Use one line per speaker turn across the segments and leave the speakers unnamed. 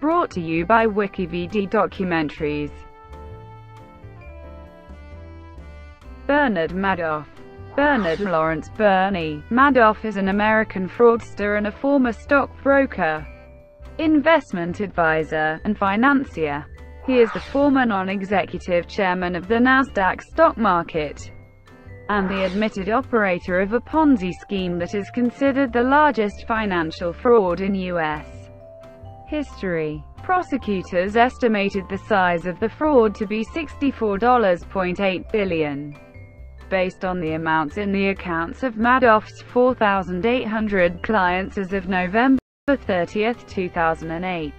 brought to you by WikiVidi Documentaries. Bernard Madoff. Bernard Lawrence Bernie Madoff is an American fraudster and a former stockbroker, investment advisor, and financier. He is the former non-executive chairman of the NASDAQ stock market, and the admitted operator of a Ponzi scheme that is considered the largest financial fraud in U.S. history. Prosecutors estimated the size of the fraud to be $64.8 billion, based on the amounts in the accounts of Madoff's 4,800 clients as of November 30, 2008.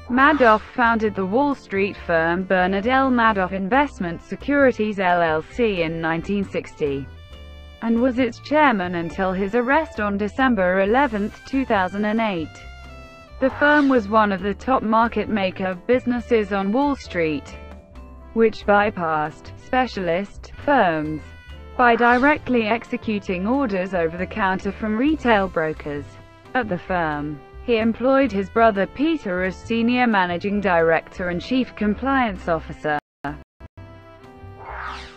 Madoff founded the Wall Street firm Bernard L. Madoff Investment Securities LLC in 1960, and was its chairman until his arrest on December 11, 2008. The firm was one of the top market maker businesses on Wall Street, which bypassed specialist firms by directly executing orders over the counter from retail brokers. At the firm, he employed his brother Peter as senior managing director and chief compliance officer,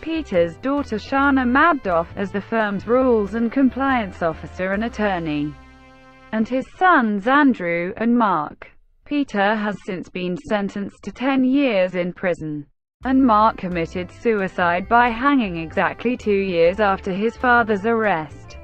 Peter's daughter Shana Madoff as the firm's rules and compliance officer and attorney, and his sons Andrew and Mark. Peter has since been sentenced to 10 years in prison, and Mark committed suicide by hanging exactly 2 years after his father's arrest.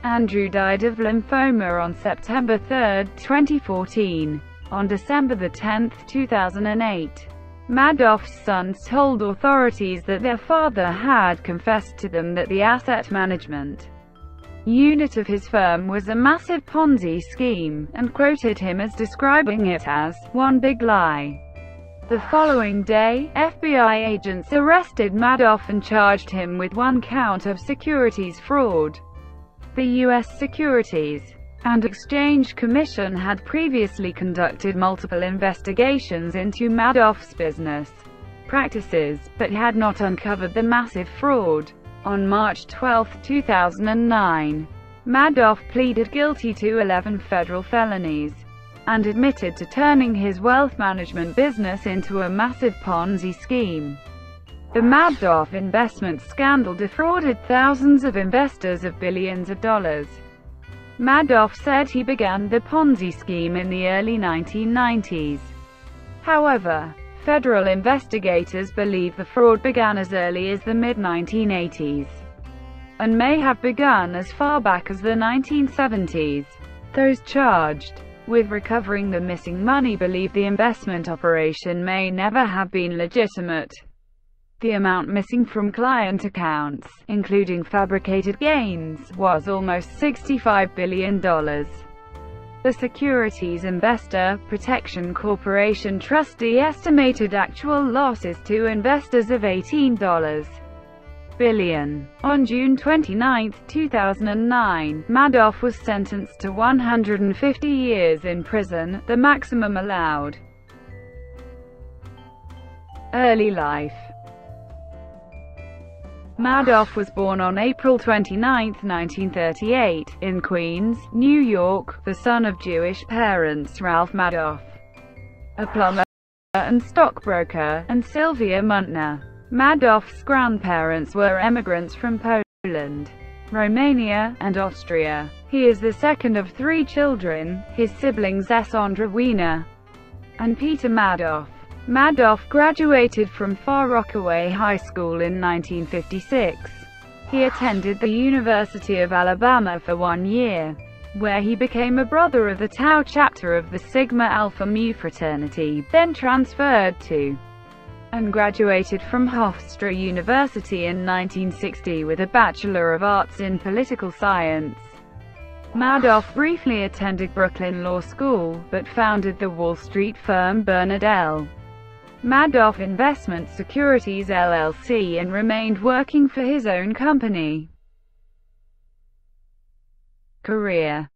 Andrew died of lymphoma on September 3, 2014. On December 10, 2008, Madoff's sons told authorities that their father had confessed to them that the asset management unit of his firm was a massive Ponzi scheme, and quoted him as describing it as one big lie. The following day, FBI agents arrested Madoff and charged him with one count of securities fraud. The U.S. Securities and Exchange Commission had previously conducted multiple investigations into Madoff's business practices, but had not uncovered the massive fraud. On March 12, 2009, Madoff pleaded guilty to 11 federal felonies, and admitted to turning his wealth management business into a massive Ponzi scheme. The Madoff investment scandal defrauded thousands of investors of billions of dollars. Madoff said he began the Ponzi scheme in the early 1990s. However, federal investigators believe the fraud began as early as the mid-1980s, and may have begun as far back as the 1970s. Those charged with recovering the missing money believe the investment operation may never have been legitimate. The amount missing from client accounts, including fabricated gains, was almost $65 billion. The Securities Investor Protection Corporation trustee estimated actual losses to investors of $18 billion. On June 29, 2009, Madoff was sentenced to 150 years in prison, the maximum allowed. Early life. Madoff was born on April 29, 1938, in Queens, New York, the son of Jewish parents Ralph Madoff, a plumber and stockbroker, and Sylvia Muntner. Madoff's grandparents were immigrants from Poland, Romania, and Austria. He is the second of 3 children. His siblings Sandra Wiener and Peter Madoff. Madoff graduated from Far Rockaway High School in 1956. He attended the University of Alabama for 1 year, where he became a brother of the Tau chapter of the Sigma Alpha Mu fraternity, then transferred to and graduated from Hofstra University in 1960 with a Bachelor of Arts in Political Science. Madoff briefly attended Brooklyn Law School, but founded the Wall Street firm Bernard L. Madoff Investment Securities LLC and remained working for his own company. Career.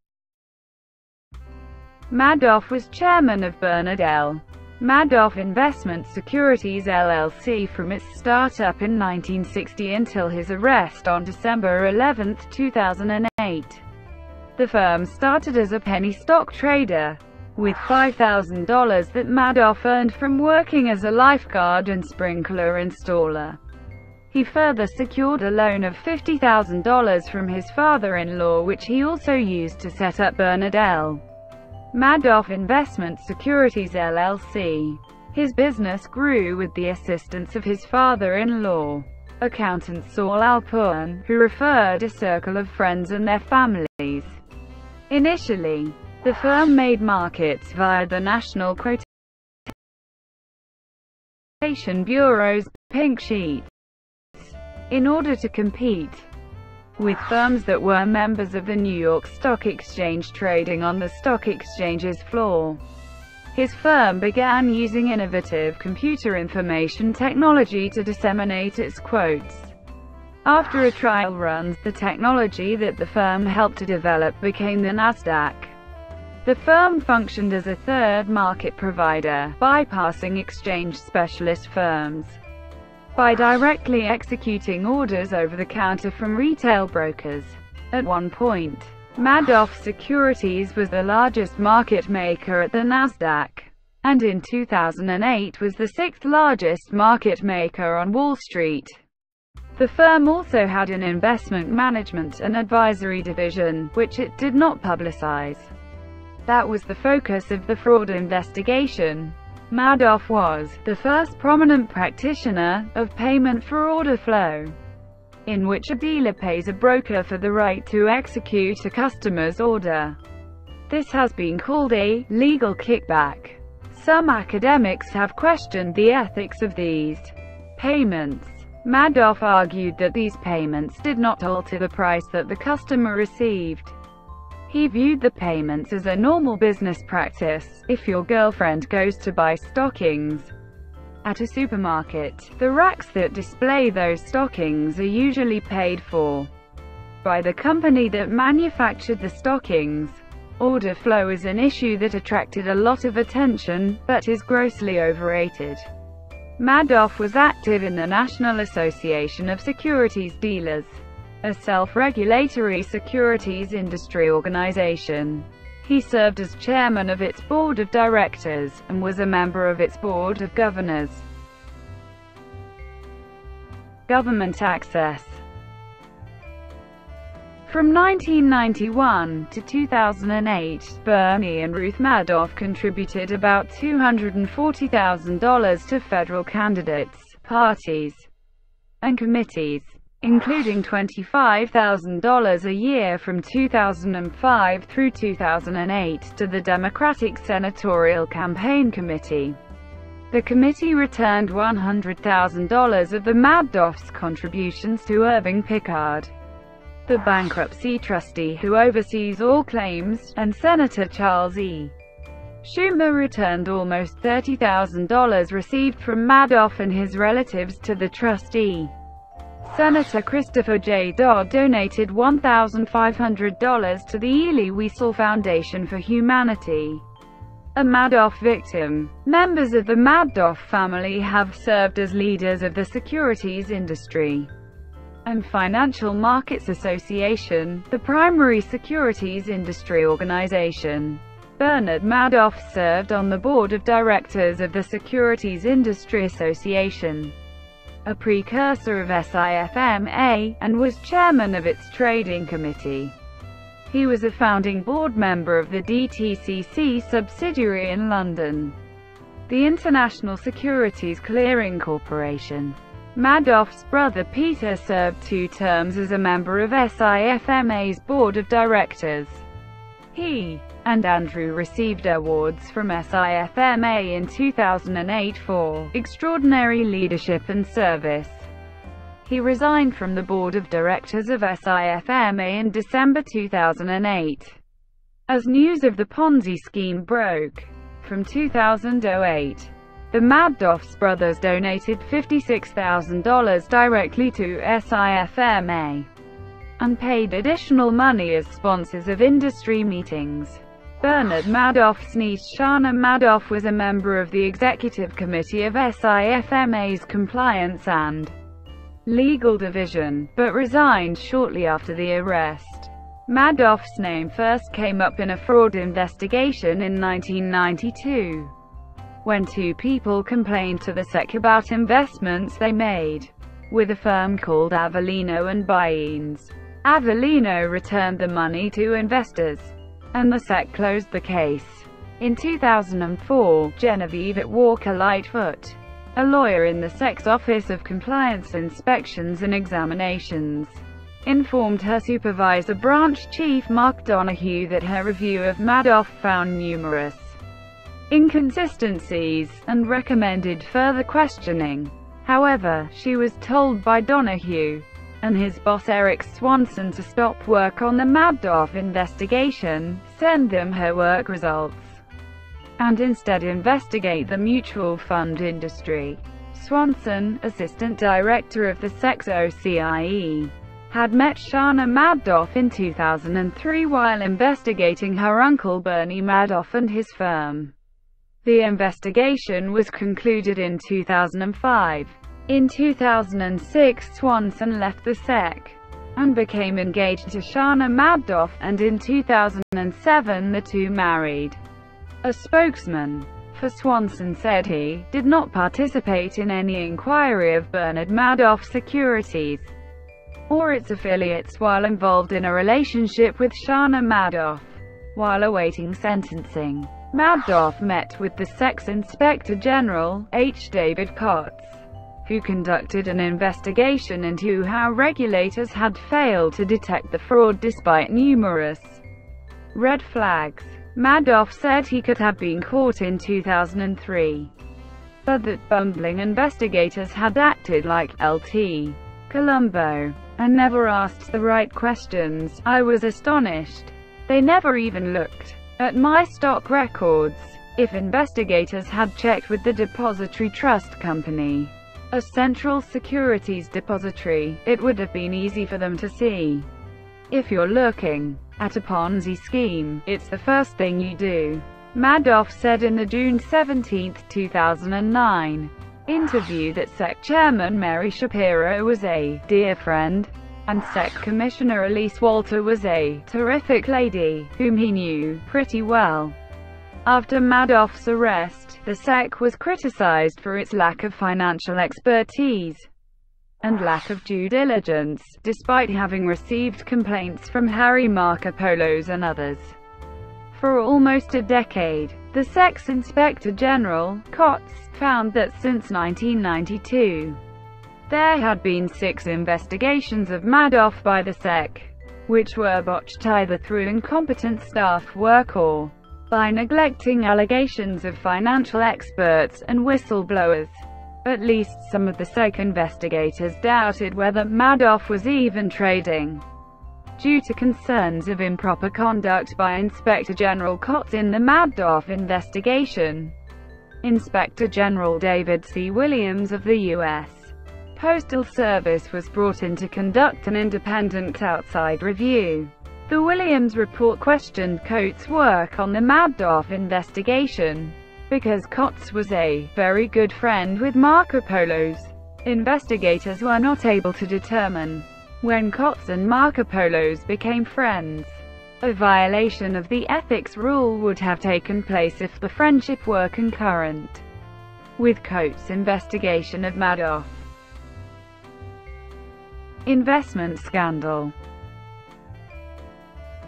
Madoff was chairman of Bernard L. Madoff Investment Securities LLC from its startup in 1960 until his arrest on December 11, 2008. The firm started as a penny stock trader, with $5,000 that Madoff earned from working as a lifeguard and sprinkler installer. He further secured a loan of $50,000 from his father-in-law, which he also used to set up Bernard L. Madoff Investment Securities LLC. His business grew with the assistance of his father-in-law, accountant Saul Alpern, who referred a circle of friends and their families. Initially, the firm made markets via the National Quotation Bureau's pink sheet in order to compete with firms that were members of the New York Stock Exchange trading on the stock exchange's floor. His firm began using innovative computer information technology to disseminate its quotes. After a trial run, the technology that the firm helped to develop became the NASDAQ. The firm functioned as a third market provider, bypassing exchange specialist firms by directly executing orders over the counter from retail brokers. At one point, Madoff Securities was the largest market maker at the NASDAQ, and in 2008 was the sixth largest market maker on Wall Street. The firm also had an investment management and advisory division, which it did not publicize. That was the focus of the fraud investigation. Madoff was the first prominent practitioner of payment for order flow, in which a dealer pays a broker for the right to execute a customer's order. This has been called a legal kickback. Some academics have questioned the ethics of these payments. Madoff argued that these payments did not alter the price that the customer received. He viewed the payments as a normal business practice. If your girlfriend goes to buy stockings at a supermarket, the racks that display those stockings are usually paid for by the company that manufactured the stockings. Order flow is an issue that attracted a lot of attention, but is grossly overrated. Madoff was active in the National Association of Securities Dealers, a self-regulatory securities industry organization. He served as chairman of its board of directors, and was a member of its board of governors. Government access. From 1991 to 2008, Bernie and Ruth Madoff contributed about $240,000 to federal candidates, parties, and committees, including $25,000 a year from 2005 through 2008 to the Democratic Senatorial Campaign Committee. The committee returned $100,000 of the Madoff's contributions to Irving Pickard, the bankruptcy trustee who oversees all claims, and Senator Charles E. Schumer returned almost $30,000 received from Madoff and his relatives to the trustee. Senator Christopher J. Dodd donated $1,500 to the Elie Wiesel Foundation for Humanity, a Madoff victim. Members of the Madoff family have served as leaders of the securities industry and Financial Markets Association, the primary securities industry organization. Bernard Madoff served on the board of directors of the Securities Industry Association, a precursor of SIFMA, and was chairman of its trading committee. He was a founding board member of the DTCC subsidiary in London, the International Securities Clearing Corporation. Madoff's brother Peter served 2 terms as a member of SIFMA's board of directors. He and Andrew received awards from SIFMA in 2008 for extraordinary leadership and service. He resigned from the board of directors of SIFMA in December 2008, as news of the Ponzi scheme broke. From 2008, the Madoff brothers donated $56,000 directly to SIFMA, and paid additional money as sponsors of industry meetings. Bernard Madoff's niece Shana Madoff was a member of the executive committee of SIFMA's Compliance and Legal Division, but resigned shortly after the arrest. Madoff's name first came up in a fraud investigation in 1992, when two people complained to the SEC about investments they made with a firm called Avellino and Baines. Avellino returned the money to investors, and the SEC closed the case. In 2004, Genevieve Walker Lightfoot, a lawyer in the SEC's Office of Compliance Inspections and Examinations, informed her supervisor branch chief Mark Donoghue that her review of Madoff found numerous inconsistencies, and recommended further questioning. However, she was told by Donoghue and his boss Eric Swanson to stop work on the Madoff investigation, send them her work results, and instead investigate the mutual fund industry. Swanson, assistant director of the SEC's OCIE, had met Shana Madoff in 2003 while investigating her uncle Bernie Madoff and his firm. The investigation was concluded in 2005. In 2006, Swanson left the SEC and became engaged to Shana Madoff, and in 2007 the two married. A spokesman for Swanson said he did not participate in any inquiry of Bernard Madoff Securities or its affiliates while involved in a relationship with Shana Madoff. While awaiting sentencing, Madoff met with the SEC's Inspector General, H. David Kotz, who conducted an investigation into how regulators had failed to detect the fraud despite numerous red flags. Madoff said he could have been caught in 2003, but that bumbling investigators had acted like L.T. Columbo and never asked the right questions. I was astonished. They never even looked at my stock records. If investigators had checked with the Depository Trust Company, a central securities depository, it would have been easy for them to see. If you're looking at a Ponzi scheme, it's the first thing you do, Madoff said in the June 17, 2009, interview that SEC Chairman Mary Shapiro was a dear friend, and SEC Commissioner Elise Walter was a terrific lady, whom he knew pretty well. After Madoff's arrest, the SEC was criticized for its lack of financial expertise and lack of due diligence, despite having received complaints from Harry Markopolos and others. For almost a decade, the SEC's Inspector General, Kotz, found that since 1992, there had been 6 investigations of Madoff by the SEC, which were botched either through incompetent staff work or by neglecting allegations of financial experts and whistleblowers. At least some of the SEC investigators doubted whether Madoff was even trading, due to concerns of improper conduct by Inspector General Kotz in the Madoff investigation. Inspector General David C. Williams of the U.S. Postal Service was brought in to conduct an independent outside review. The Williams report questioned Kotz's work on the Madoff investigation, because Kotz was a very good friend with Markopolos. Investigators were not able to determine when Kotz and Markopolos became friends. A violation of the ethics rule would have taken place if the friendship were concurrent with Kotz's investigation of Madoff. Investment scandal.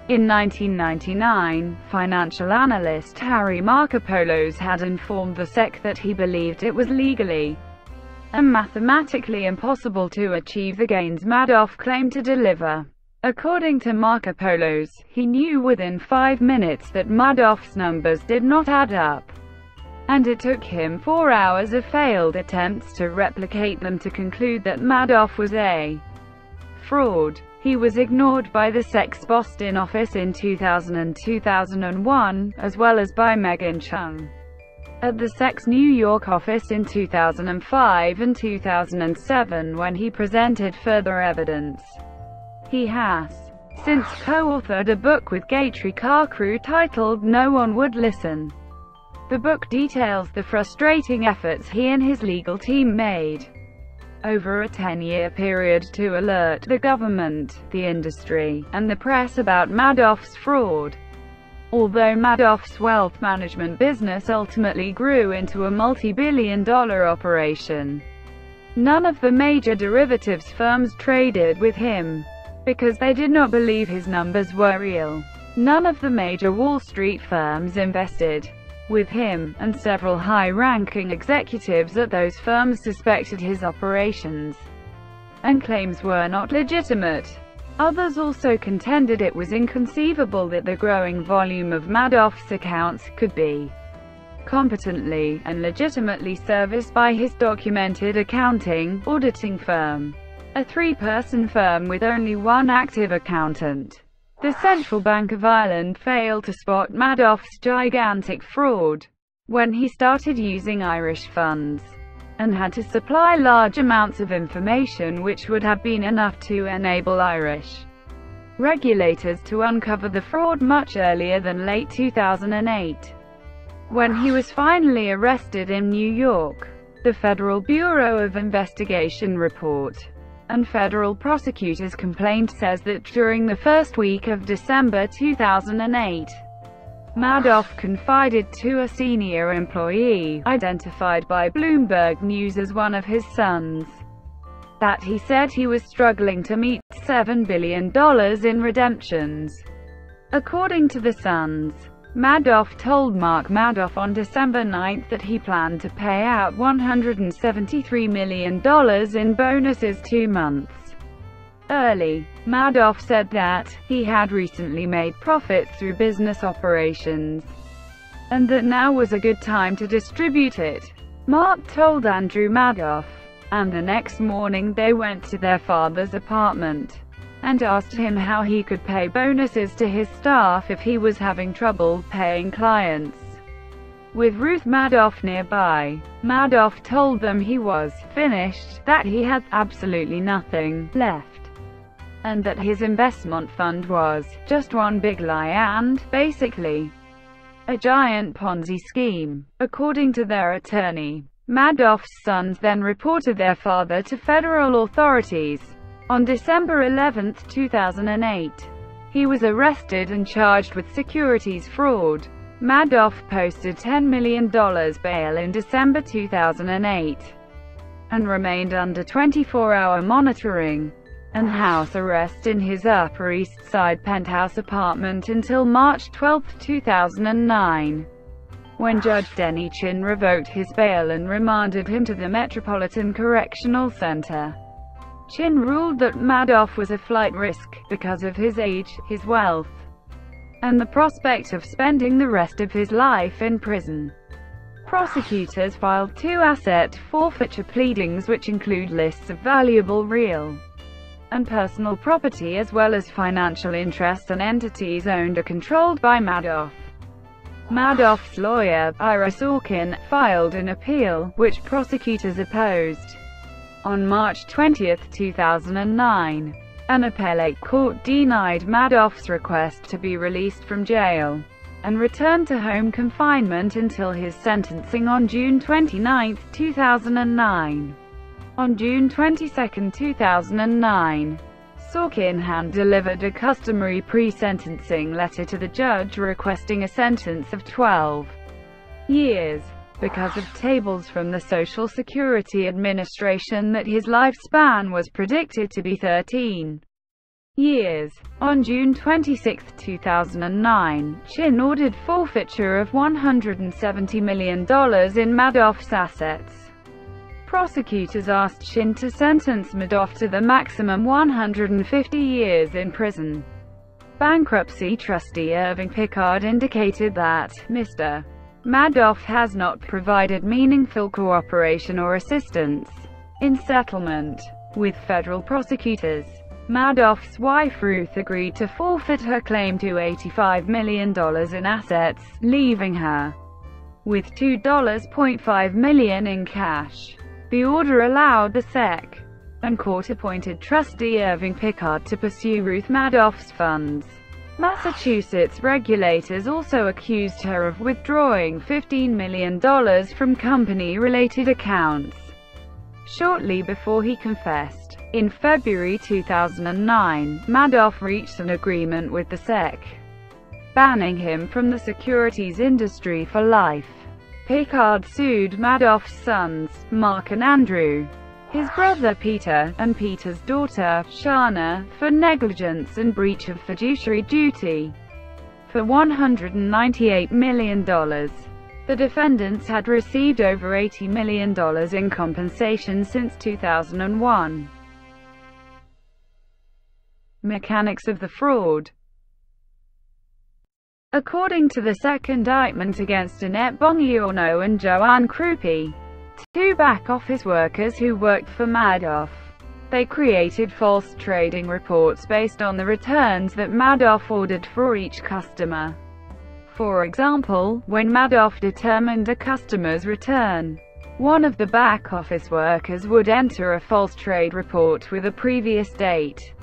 In 1999, financial analyst Harry Markopolos had informed the SEC that he believed it was legally and mathematically impossible to achieve the gains Madoff claimed to deliver. According to Markopolos, he knew within 5 minutes that Madoff's numbers did not add up, and it took him 4 hours of failed attempts to replicate them to conclude that Madoff was a fraud. He was ignored by the SEC's Boston office in 2000 and 2001, as well as by Megan Chung at the SEC's New York office in 2005 and 2007 when he presented further evidence. He has since co-authored a book with Gatry Carcrew titled No One Would Listen. The book details the frustrating efforts he and his legal team made over a 10-year period to alert the government, the industry, and the press about Madoff's fraud. Although Madoff's wealth management business ultimately grew into a multi-billion-dollar operation, none of the major derivatives firms traded with him, because they did not believe his numbers were real. None of the major Wall Street firms invested with him, and several high-ranking executives at those firms suspected his operations and claims were not legitimate. Others also contended it was inconceivable that the growing volume of Madoff's accounts could be competently and legitimately serviced by his documented accounting, auditing firm, a three-person firm with only one active accountant. The Central Bank of Ireland failed to spot Madoff's gigantic fraud when he started using Irish funds, and had to supply large amounts of information which would have been enough to enable Irish regulators to uncover the fraud much earlier than late 2008. When he was finally arrested in New York, the Federal Bureau of Investigation report and federal prosecutors' complaint says that during the first week of December 2008, Madoff confided to a senior employee, identified by Bloomberg News as one of his sons, that he said he was struggling to meet $7 billion in redemptions. According to the Suns, Madoff told Mark Madoff on December 9 that he planned to pay out $173 million in bonuses 2 months early. Madoff said that he had recently made profits through business operations, and that now was a good time to distribute it. Mark told Andrew Madoff, and the next morning they went to their father's apartment and asked him how he could pay bonuses to his staff if he was having trouble paying clients. With Ruth Madoff nearby, Madoff told them he was finished, that he had absolutely nothing left, and that his investment fund was just one big lie and, basically, a giant Ponzi scheme. According to their attorney, Madoff's sons then reported their father to federal authorities. On December 11, 2008, he was arrested and charged with securities fraud. Madoff posted $10 million bail in December 2008, and remained under 24-hour monitoring and house arrest in his Upper East Side penthouse apartment until March 12, 2009, when Judge Denny Chin revoked his bail and remanded him to the Metropolitan Correctional Center. Chin ruled that Madoff was a flight risk, because of his age, his wealth, and the prospect of spending the rest of his life in prison. Prosecutors filed 2 asset forfeiture pleadings which include lists of valuable real and personal property as well as financial interests and entities owned or controlled by Madoff. Madoff's lawyer, Ira Sorkin, filed an appeal, which prosecutors opposed. On March 20, 2009, an appellate court denied Madoff's request to be released from jail and returned to home confinement until his sentencing on June 29, 2009. On June 22, 2009, Sorkin hand-delivered a customary pre-sentencing letter to the judge requesting a sentence of 12 years. Because of tables from the Social Security Administration that his lifespan was predicted to be 13 years. On June 26, 2009, Chin ordered forfeiture of $170 million in Madoff's assets. Prosecutors asked Chin to sentence Madoff to the maximum 150 years in prison. Bankruptcy trustee Irving Pickard indicated that Mr. Madoff has not provided meaningful cooperation or assistance in settlement with federal prosecutors. Madoff's wife Ruth agreed to forfeit her claim to $85 million in assets, leaving her with $2.5 million in cash. The order allowed the SEC and court-appointed trustee Irving Pickard to pursue Ruth Madoff's funds. Massachusetts regulators also accused her of withdrawing $15 million from company-related accounts. shortly before he confessed. In February 2009, Madoff reached an agreement with the SEC, banning him from the securities industry for life. Picard sued Madoff's sons, Mark and Andrew, his brother Peter, and Peter's daughter, Shana, for negligence and breach of fiduciary duty for $198 million. The defendants had received over $80 million in compensation since 2001. Mechanics of the fraud. According to the SEC indictment against Annette Bongiorno and Joanne Krupi, two back-office workers who worked for Madoff, they created false trading reports based on the returns that Madoff ordered for each customer. For example, when Madoff determined a customer's return, one of the back-office workers would enter a false trade report with a previous date,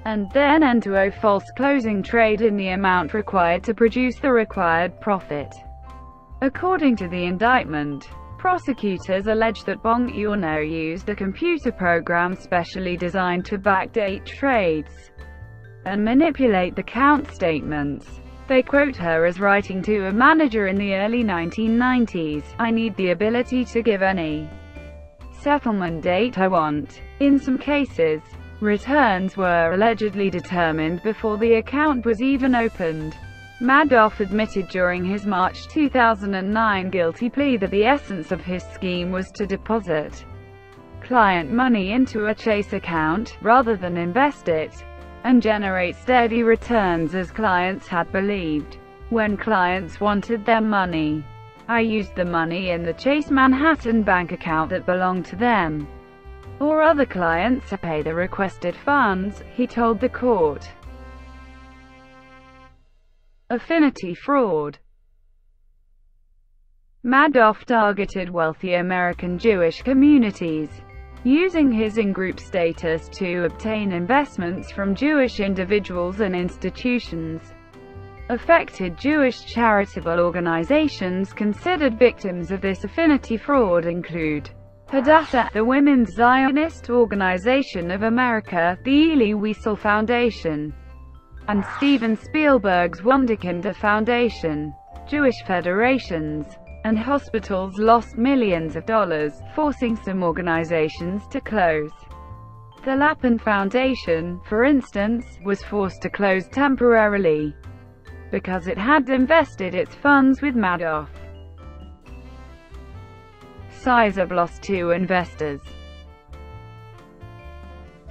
and then enter a false closing trade in the amount required to produce the required profit. According to the indictment, prosecutors allege that Bongiorno used a computer program specially designed to backdate trades and manipulate the count statements. They quote her as writing to a manager in the early 1990s, "I need the ability to give any settlement date I want." In some cases, returns were allegedly determined before the account was even opened. Madoff admitted during his March 2009 guilty plea that the essence of his scheme was to deposit client money into a Chase account, rather than invest it, and generate steady returns as clients had believed. When clients wanted their money, I used the money in the Chase Manhattan bank account that belonged to them, or other clients to pay the requested funds, he told the court. Affinity fraud. Madoff targeted wealthy American Jewish communities, using his in-group status to obtain investments from Jewish individuals and institutions. Affected Jewish charitable organizations considered victims of this affinity fraud include Hadassah, the Women's Zionist Organization of America, the Elie Wiesel Foundation, and Steven Spielberg's Wunderkinder Foundation. Jewish federations and hospitals lost millions of dollars, forcing some organizations to close. The Lapin Foundation, for instance, was forced to close temporarily because it had invested its funds with Madoff. Size of loss to investors.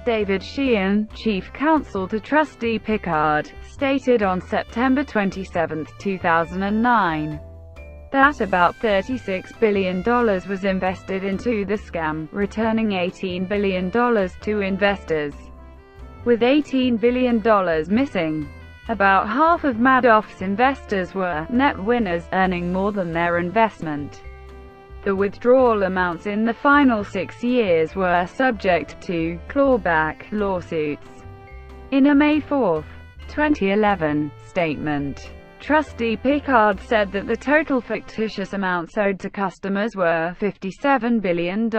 David Sheehan, chief counsel to Trustee Picard, stated on September 27, 2009, that about $36 billion was invested into the scam, returning $18 billion to investors, with $18 billion missing. About half of Madoff's investors were net winners, earning more than their investment. The withdrawal amounts in the final 6 years were subject to clawback lawsuits. In a May 4, 2011, statement, Trustee Picard said that the total fictitious amounts owed to customers were $57 billion,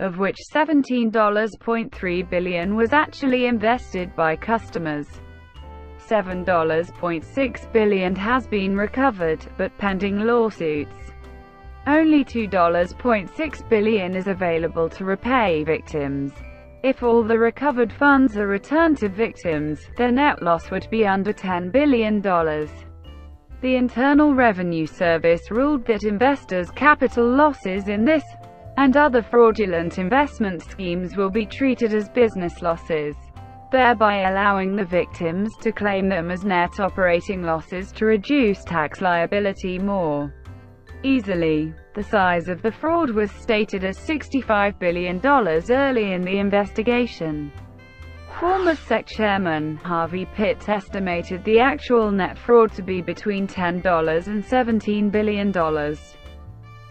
of which $17.3 billion was actually invested by customers. $7.6 billion has been recovered, but pending lawsuits, only $2.6 billion is available to repay victims. If all the recovered funds are returned to victims, their net loss would be under $10 billion. The Internal Revenue Service ruled that investors' capital losses in this and other fraudulent investment schemes will be treated as business losses, thereby allowing the victims to claim them as net operating losses to reduce tax liability more easily. The size of the fraud was stated as $65 billion early in the investigation. Former SEC Chairman Harvey Pitt estimated the actual net fraud to be between $10 and $17 billion.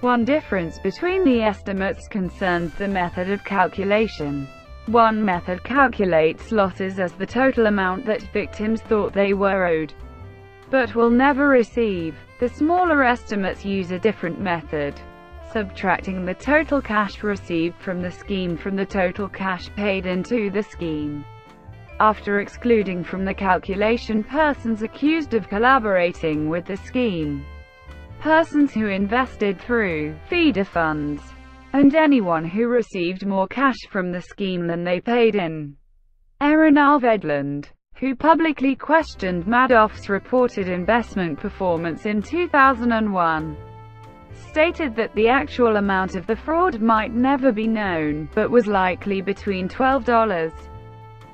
One difference between the estimates concerns the method of calculation. One method calculates losses as the total amount that victims thought they were owed, but will never receive. The smaller estimates use a different method. subtracting the total cash received from the scheme from the total cash paid into the scheme. After excluding from the calculation persons accused of collaborating with the scheme, persons who invested through feeder funds, and anyone who received more cash from the scheme than they paid in. Aaron Vedland, who publicly questioned Madoff's reported investment performance in 2001, stated that the actual amount of the fraud might never be known, but was likely between $12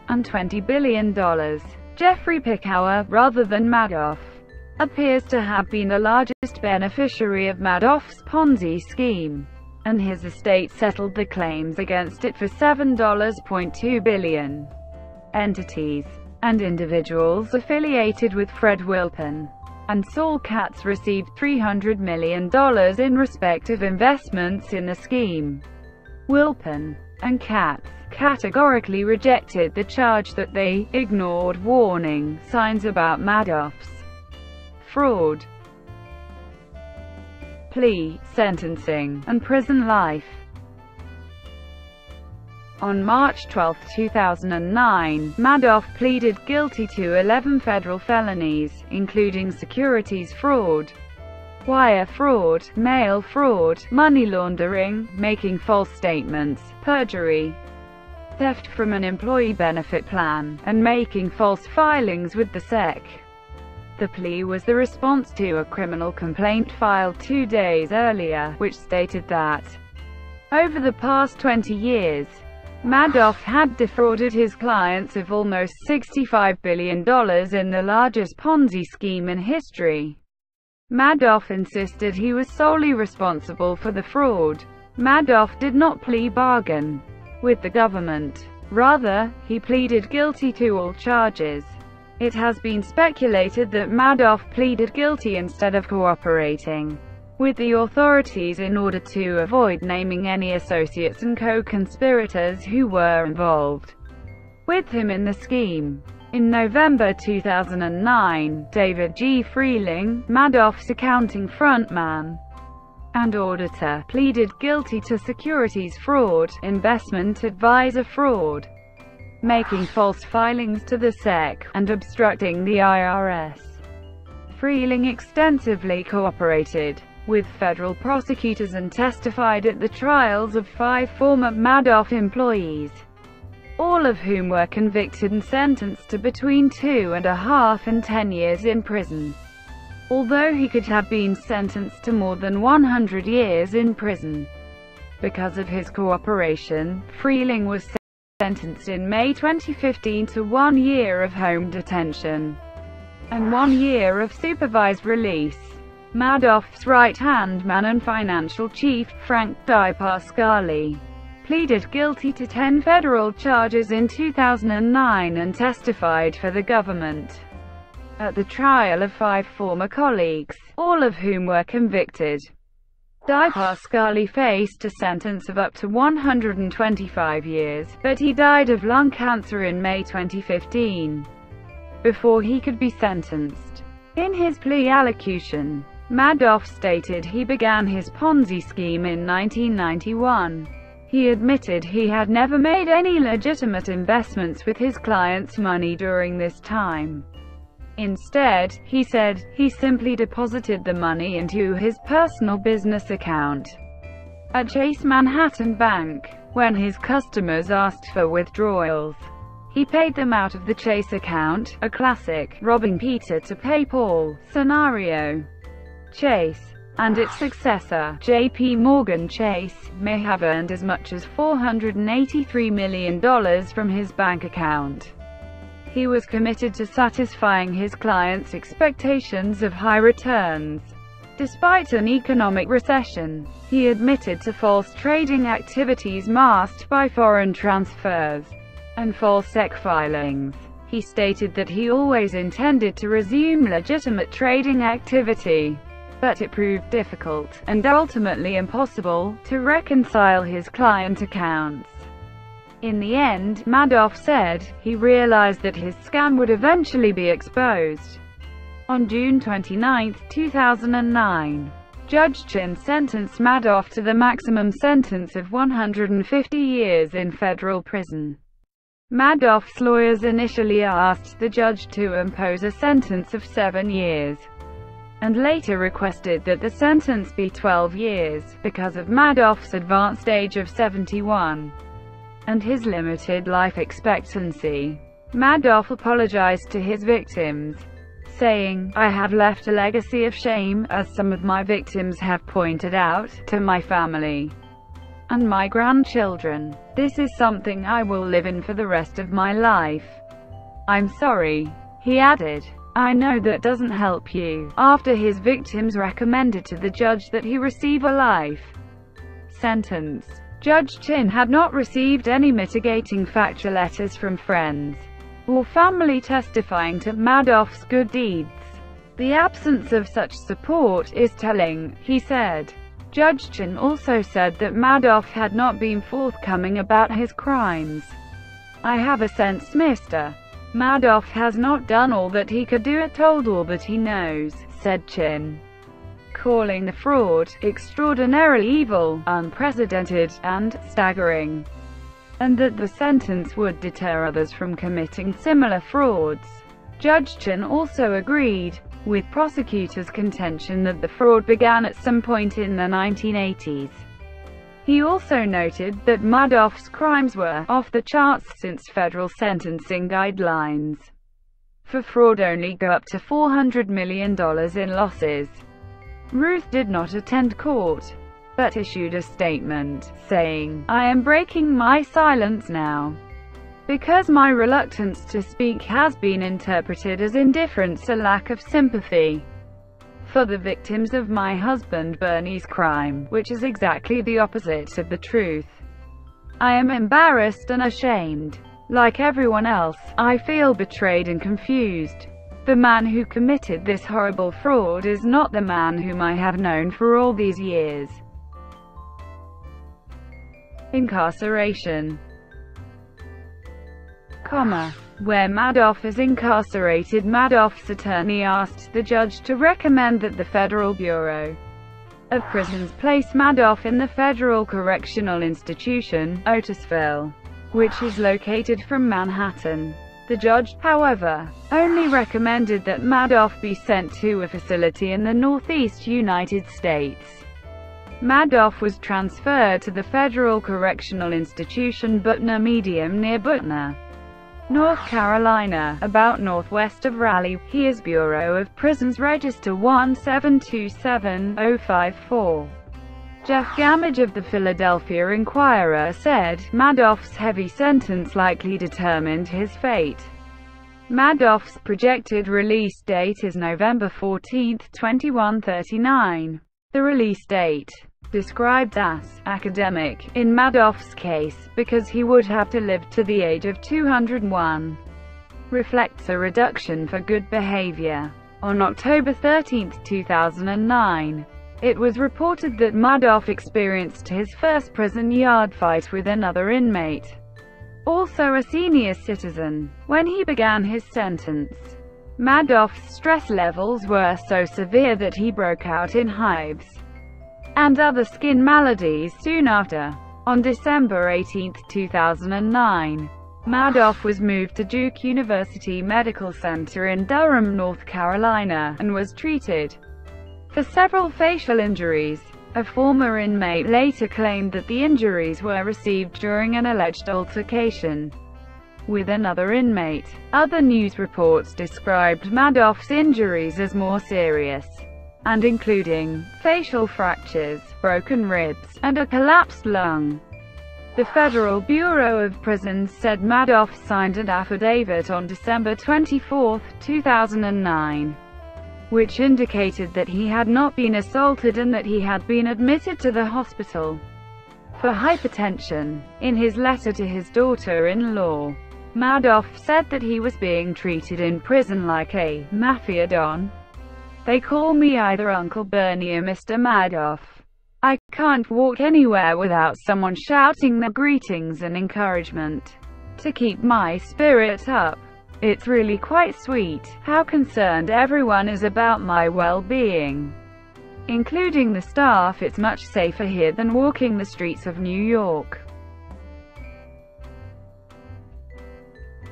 and $20 billion. Jeffrey Pickauer, rather than Madoff, appears to have been the largest beneficiary of Madoff's Ponzi scheme, and his estate settled the claims against it for $7.2 billion. Entities and individuals affiliated with Fred Wilpon and Saul Katz received $300 million in respective investments in the scheme. Wilpon and Katz categorically rejected the charge that they ignored warning signs about Madoff's fraud. Plea, sentencing, and prison life. On March 12, 2009, Madoff pleaded guilty to 11 federal felonies, including securities fraud, wire fraud, mail fraud, money laundering, making false statements, perjury, theft from an employee benefit plan, and making false filings with the SEC. The plea was the response to a criminal complaint filed 2 days earlier, which stated that, over the past 20 years, Madoff had defrauded his clients of almost $65 billion in the largest Ponzi scheme in history. Madoff insisted he was solely responsible for the fraud. Madoff did not plea bargain with the government. Rather, he pleaded guilty to all charges. It has been speculated that Madoff pleaded guilty instead of cooperating with the authorities in order to avoid naming any associates and co-conspirators who were involved with him in the scheme. In November 2009, David G. Freeling, Madoff's accounting frontman and auditor, pleaded guilty to securities fraud, investment advisor fraud, making false filings to the SEC, and obstructing the IRS. Freeling extensively cooperated with federal prosecutors and testified at the trials of 5 former Madoff employees, all of whom were convicted and sentenced to between 2.5 and 10 years in prison. Although he could have been sentenced to more than 100 years in prison because of his cooperation, Freeling was sentenced in May 2015 to 1 year of home detention and 1 year of supervised release. Madoff's right-hand man and financial chief, Frank DiPasquale, pleaded guilty to 10 federal charges in 2009 and testified for the government at the trial of 5 former colleagues, all of whom were convicted. DiPasquale faced a sentence of up to 125 years, but he died of lung cancer in May 2015, before he could be sentenced. In his plea allocution, Madoff stated he began his Ponzi scheme in 1991. He admitted he had never made any legitimate investments with his clients' money during this time. Instead, he said, he simply deposited the money into his personal business account at Chase Manhattan Bank. When his customers asked for withdrawals, he paid them out of the Chase account, a classic robbing Peter to pay Paul scenario. Chase and its successor, J.P. Morgan Chase, may have earned as much as $483 million from his bank account. He was committed to satisfying his clients' expectations of high returns. Despite an economic recession, he admitted to false trading activities masked by foreign transfers and false SEC filings. He stated that he always intended to resume legitimate trading activity, but it proved difficult, and ultimately impossible, to reconcile his client accounts. In the end, Madoff said, he realized that his scam would eventually be exposed. On June 29, 2009, Judge Chin sentenced Madoff to the maximum sentence of 150 years in federal prison. Madoff's lawyers initially asked the judge to impose a sentence of 7 years, and later requested that the sentence be 12 years, because of Madoff's advanced age of 71, and his limited life expectancy. Madoff apologized to his victims, saying, "I have left a legacy of shame, as some of my victims have pointed out, to my family and my grandchildren. This is something I will live in for the rest of my life. I'm sorry." He added, "I know that doesn't help you." After his victims recommended to the judge that he receive a life sentence, Judge Chin had not received any mitigating factor letters from friends or family testifying to Madoff's good deeds. "The absence of such support is telling," he said. Judge Chin also said that Madoff had not been forthcoming about his crimes. "I have a sense Mr. Madoff has not done all that he could do, told all that he knows," said Chin, calling the fraud extraordinarily evil, unprecedented, and staggering, and that the sentence would deter others from committing similar frauds. Judge Chin also agreed with prosecutors' contention that the fraud began at some point in the 1980s. He also noted that Madoff's crimes were off the charts since federal sentencing guidelines for fraud only go up to $400 million in losses. Ruth did not attend court, but issued a statement, saying, "I am breaking my silence now, because my reluctance to speak has been interpreted as indifference or lack of sympathy for the victims of my husband Bernie's crime, which is exactly the opposite of the truth. I am embarrassed and ashamed. Like everyone else, I feel betrayed and confused. The man who committed this horrible fraud is not the man whom I have known for all these years." Incarceration. Where Madoff is incarcerated, Madoff's attorney asked the judge to recommend that the Federal Bureau of Prisons place Madoff in the Federal Correctional Institution, Otisville, which is located from Manhattan. The judge, however, only recommended that Madoff be sent to a facility in the Northeast United States. Madoff was transferred to the Federal Correctional Institution Butner Medium near Butner, North Carolina, about northwest of Raleigh. He is Bureau of Prisons Register 1727054. Jeff Gamage of the Philadelphia Inquirer said, Madoff's heavy sentence likely determined his fate. Madoff's projected release date is November 14, 2139. The release date, described as academic in Madoff's case, because he would have to live to the age of 201, reflects a reduction for good behavior. On October 13, 2009, it was reported that Madoff experienced his first prison yard fight with another inmate, also a senior citizen, when he began his sentence. Madoff's stress levels were so severe that he broke out in hives and other skin maladies soon after. On December 18, 2009, Madoff was moved to Duke University Medical Center in Durham, North Carolina, and was treated for several facial injuries. A former inmate later claimed that the injuries were received during an alleged altercation with another inmate. Other news reports described Madoff's injuries as more serious, and including facial fractures, broken ribs, and a collapsed lung. The Federal Bureau of Prisons said Madoff signed an affidavit on December 24, 2009, which indicated that he had not been assaulted and that he had been admitted to the hospital for hypertension. In his letter to his daughter-in-law, Madoff said that he was being treated in prison like a mafia don. "They call me either Uncle Bernie or Mr. Madoff. I can't walk anywhere without someone shouting their greetings and encouragement to keep my spirit up. It's really quite sweet how concerned everyone is about my well-being." including the staff. It's much safer here than walking the streets of New York.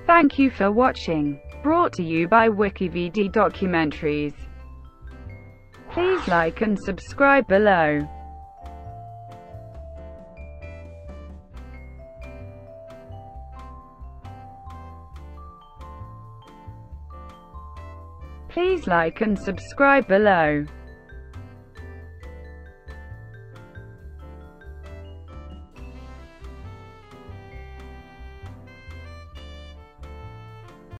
Thank you for watching. Brought to you by WikiVidi Documentaries. Please like and subscribe below. Please like and subscribe below.